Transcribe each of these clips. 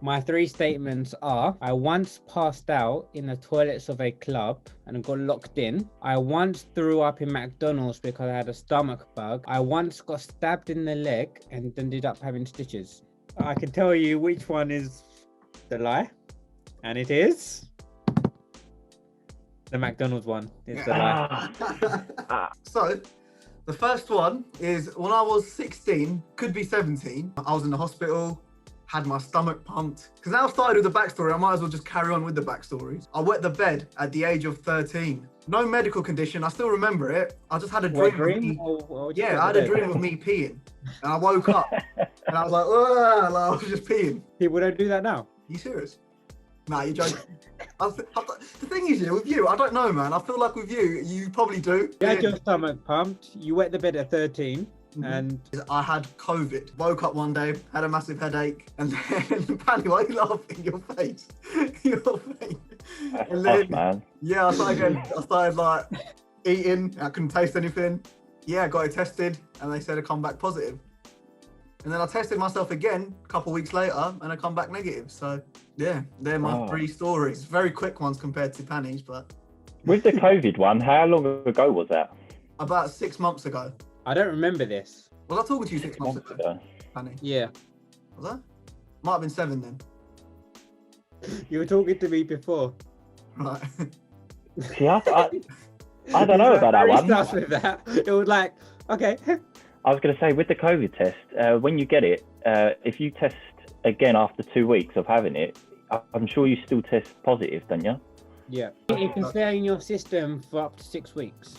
My three statements are: I once passed out in the toilets of a club and got locked in. I once threw up in McDonald's because I had a stomach bug. I once got stabbed in the leg and ended up having stitches. I can tell you which one is the lie, and it is the McDonald's one. It's the lie. So, the first one is when I was 16, could be 17. I was in the hospital, had my stomach pumped. Because now I've started with the backstory, I might as well just carry on with the backstories. I wet the bed at the age of 13. No medical condition, I still remember it. I just had a dream. I had a dream of me peeing. And I woke up and I was like, "Ugh," like, I was just peeing. People don't do that now. You serious? Nah, you're joking. The thing is, with you, I don't know, man. I feel like with you, you probably do. You had your stomach pumped, you wet the bed at 13, and... I had COVID. Woke up one day, had a massive headache, and then, Paddy, why are you laughing? Your face. Your face. And then, man. Yeah, I started like eating, I couldn't taste anything. Yeah, got it tested, and they said I come back positive. And then I tested myself again a couple of weeks later, and I come back negative. So, yeah, they're my three stories. Very quick ones compared to Panny's, but... With the COVID one, how long ago was that? About 6 months ago. I don't remember this. Was I talking to you 6 months ago, Panny? Yeah. Was I? Might have been 7 then. You were talking to me before. Right. See, I don't know about that one. With that. It was like, okay. I was going to say, with the COVID test, when you get it, if you test again after 2 weeks of having it, I'm sure you still test positive, don't you? Yeah. It can stay in your system for up to 6 weeks.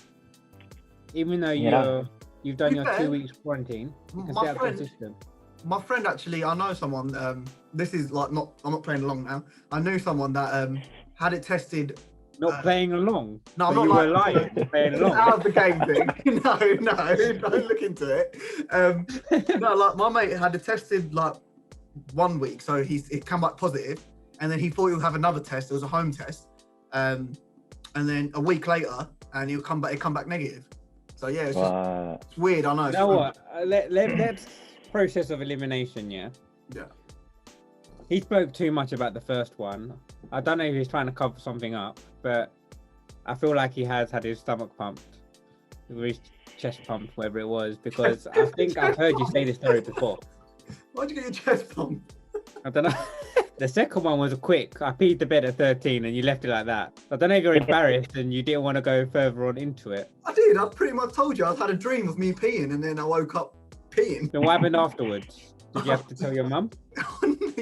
Even though you've done your 2 weeks quarantine, you can stay up to your system. My friend actually, I know someone, this is like I'm not playing along now. I knew someone that had it tested. Not playing along. No, I'm not were lying. Playing along. Out of the game thing. No, don't look into it. No, like my mate had it tested like 1 week, so it came back positive, and then he thought he would have another test. It was a home test, and then a week later, and he'll come back negative. So yeah, it's just it's weird. I know. You know what? Let's process of elimination. Yeah. Yeah. He spoke too much about the first one. I don't know if he's trying to cover something up, but I feel like he has had his stomach pumped, or his chest pumped, whatever it was, because I think I've heard you say this story before. Why'd you get your chest pumped? I don't know. The second one was quick. I peed the bed at 13 and you left it like that. I don't know if you're embarrassed and you didn't want to go further on into it. I did. I pretty much told you. I had a dream of me peeing, and then I woke up peeing. Then what happened afterwards? Did you have to tell your mum?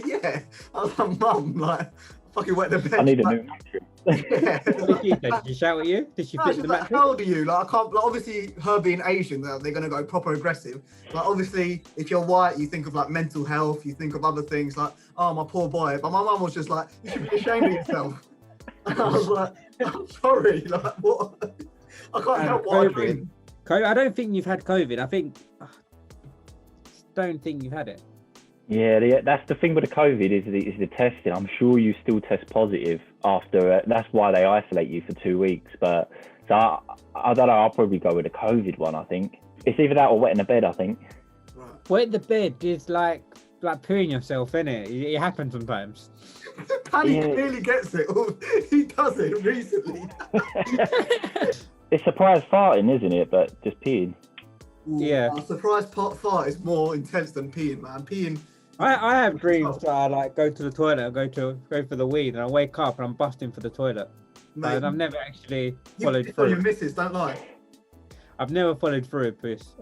Yeah, I was like, "Mum, like, fucking wet the bed." I need a new mattress. Yeah. What did she say? Did she shout at you? Did she flip the like, mattress? how old are you? Like, I can't. Like, obviously, her being Asian, they're gonna go proper aggressive. Like, obviously, if you're white, you think of like mental health. You think of other things like, "Oh, my poor boy." But my mum was just like, "You should be ashamed of yourself." And I was like, "I'm sorry." Like, what? I can't help what I dream. I don't think you've had COVID. Don't think you've had it. Yeah, that's the thing with the COVID is the testing. I'm sure you still test positive after. That's why they isolate you for 2 weeks. But so I don't know. I'll probably go with the COVID one. I think it's either that or wet in the bed. I think. Right. Wet in the bed is like pooing yourself, innit? It happens sometimes. Paddy clearly gets it. He does it recently. It's surprise farting, isn't it? But just peeing. Ooh, yeah. A surprise fart is more intense than peeing, man. Peeing. I have dreams that I like go to the toilet, go for the weed, and I wake up and I'm busting for the toilet. Mate, and I've never actually followed through. through. Your missus, don't lie. I've never followed through a piss.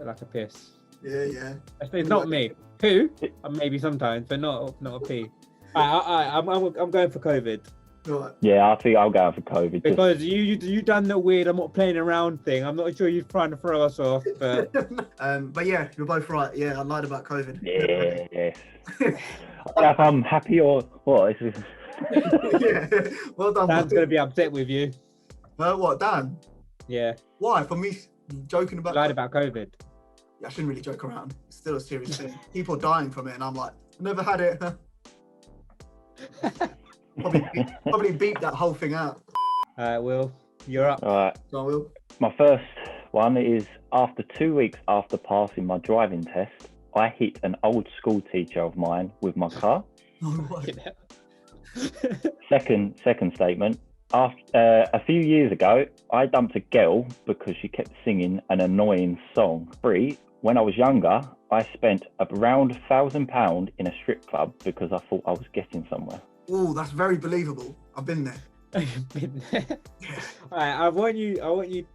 Yeah. It's not me. Poo, maybe sometimes, but not a pee. I'm going for COVID. Right. Yeah, I think I'll go for COVID. Because you done the weird, I'm not playing around thing. I'm not sure you're trying to throw us off, but... But yeah, you're both right. Yeah, I lied about COVID. Yeah. I don't know if I'm happy or what. Yeah, well done. Dan's going to be upset with you. What, Dan? Yeah. Why? For me joking about... Lied about COVID. Yeah, I shouldn't really joke around. It's still a serious thing. People are dying from it, and I'm like, never had it. Probably beat that whole thing out. Will, you're up. All right. So I will. My first one is after 2 weeks after passing my driving test, I hit an old school teacher of mine with my car. No way. You know? Second statement. After a few years ago, I dumped a girl because she kept singing an annoying song. 3. When I was younger, I spent around £1,000 in a strip club because I thought I was getting somewhere. Oh, that's very believable. I've been there. I've been there. Yeah. All right, I want you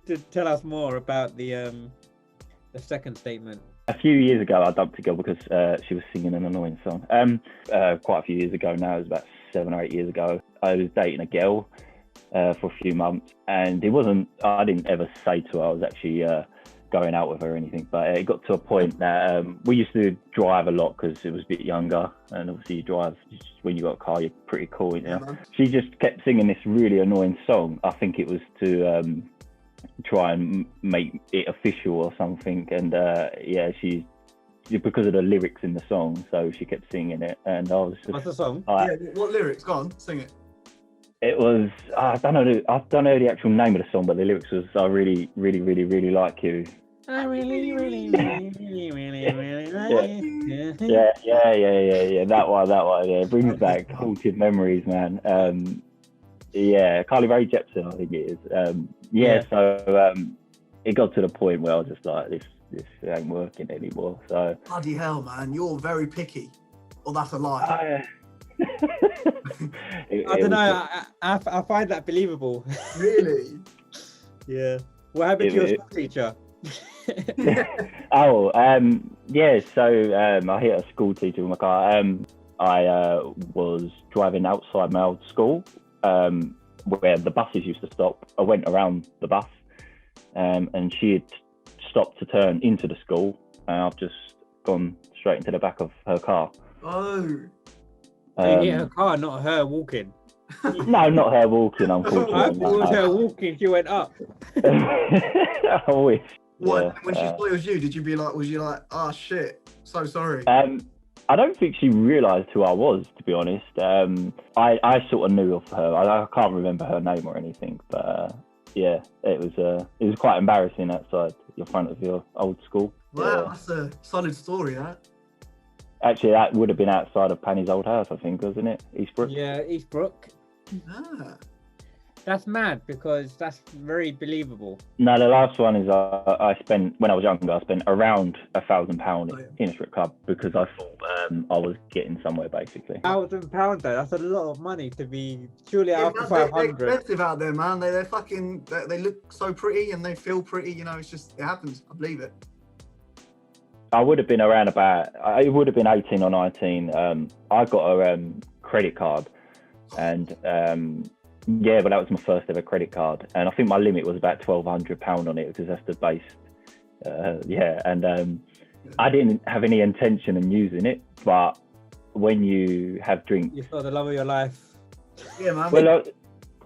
to tell us more about the second statement. A few years ago, I dumped a girl because she was singing an annoying song. Quite a few years ago now, it was about 7 or 8 years ago. I was dating a girl for a few months, and I didn't ever say to her I was actually going out with her or anything, but it got to a point that we used to drive a lot because it was a bit younger, and obviously you drive, when you got a car, you're pretty cool, you know? Yeah. She just kept singing this really annoying song. I think it was to try and make it official or something, and she, because of the lyrics in the song, so she kept singing it, and I was just... What's the song? Yeah, what lyrics? Go on, sing it. It was, I don't know the actual name of the song, but the lyrics was, I really, really, really, really like you. I really, really, really, really, really, really like you. Yeah, that one, yeah, it brings back haunted memories, man. Carly Rae Jepsen, I think it is. So it got to the point where I was just like, this ain't working anymore, so. Bloody hell, man, you're very picky. Well, that's a lie. I don't know. I find that believable. Really? Yeah. What happened to your school teacher? So I hit a school teacher with my car. I was driving outside my old school, where the buses used to stop. I went around the bus, and she had stopped to turn into the school, and I've just gone straight into the back of her car. Oh. You hit her car, not her walking. No, not her walking, unfortunately. I thought it was her walking, she went up. I wish. What? Yeah, When she thought it was you, was you like, oh shit, so sorry? I don't think she realised who I was, to be honest. I sort of knew of her. I can't remember her name or anything, but it was quite embarrassing outside in front of your old school. Wow, that's a solid story, that. Actually, that would have been outside of Panny's old house, I think, wasn't it? Eastbrook? Yeah, Eastbrook. Ah. That's mad because that's very believable. No, the last one is I spent, when I was younger, I spent around £1,000 in a strip club because I thought I was getting somewhere, basically. £1,000 though, that's a lot of money to be, surely after Man, 500. they're expensive out there, man. They're fucking, they look so pretty and they feel pretty, you know, it happens. I believe it. I would have been around about, it would have been 18 or 19. I got a credit card, and but that was my first ever credit card. And I think my limit was about £1,200 on it because that's the base. I didn't have any intention of using it, but when you have drinks... You saw the love of your life. Yeah, man. Well,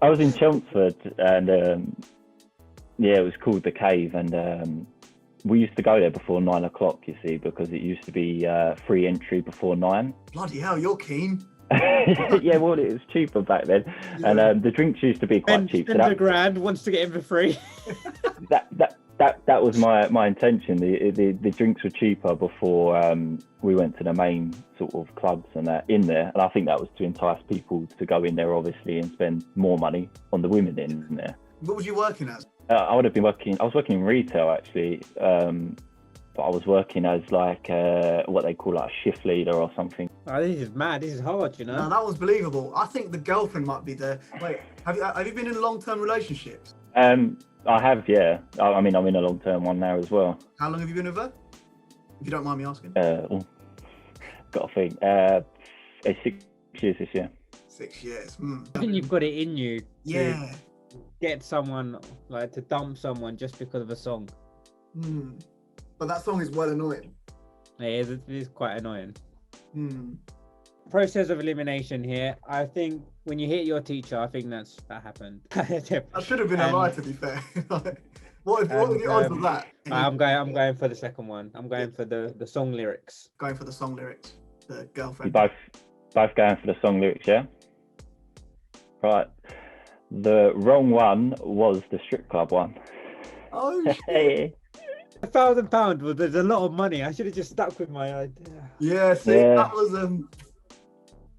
I was in Chelmsford, and it was called The Cave, and we used to go there before 9 o'clock, you see, because it used to be free entry before 9. Bloody hell, you're keen. Yeah, well, it was cheaper back then, and the drinks used to be quite cheap. So that grand wants to get in for free. that was my intention. The drinks were cheaper before we went to the main sort of clubs and that in there, and I think that was to entice people to go in there, obviously, and spend more money on the women in there. What was you working as? I was working in retail, actually, but I was working as like what they call like a shift leader or something. Oh, this is mad. This is hard, you know. No, that was believable. I think the girlfriend might be there. Wait, have you been in long-term relationships? I have, yeah. I mean, I'm in a long-term one now as well. How long have you been with her? If you don't mind me asking. Got to think. It's 6 years this year. 6 years. I think you've got it in you. Yeah. Get someone, like, to dump someone just because of a song. But that song is well annoying. It is quite annoying. Hmm. Process of elimination here. I think when you hit your teacher, I think that happened. That should have been a lie, to be fair. What are the odds of that? I'm going for the second one. I'm going for the song lyrics. Going for the song lyrics. The girlfriend. You both going for the song lyrics, yeah? Right. The wrong one was the strip club one. Oh shit. £1,000 there's a lot of money. I should have just stuck with my idea. Yeah, see, Yeah. that was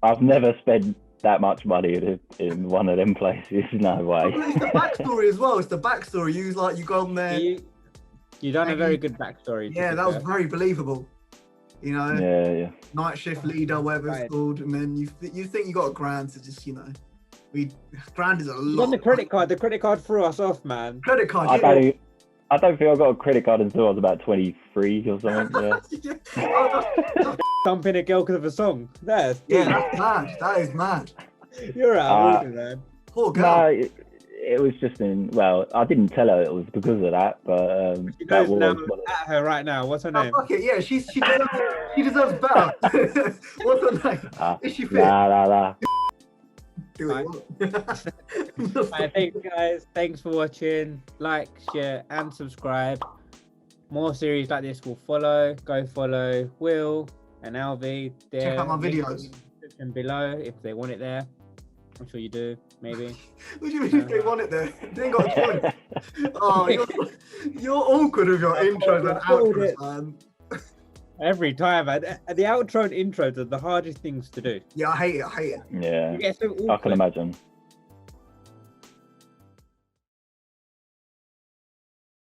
I've never spent that much money in one of them places. No way. It's the backstory as well. It's the backstory. You go on there. You done a very good backstory. Yeah, that was very believable. You know. Yeah. Night shift leader, whatever it's called, and then you think you got a grand to just, you know, grand is a lot. On the credit card. The credit card threw us off, man. Credit card. I don't think I got a credit card until I was about 23 or something. Yeah. Dumping a girl because of a song. That's mad. That is mad. You're out, man. Poor girl. No, it was just well, I didn't tell her it was because of that, but she that knows now at her right now. What's her name? Fuck it, yeah, she deserves better. What's her name? Is she fit? Nah. Do it. Right, thanks, guys. Thanks for watching. Like, share, and subscribe. More series like this will follow. Go follow Will and ALVI. Check out my videos. Description below if they want it there. I'm sure you do. Maybe. What do you mean if they want it there? They ain't got a choice. Oh, you're awkward with your intros and outros, man. Every time, man. The outro and intros are the hardest things to do. Yeah, I hate it. Yeah, You get so I can imagine.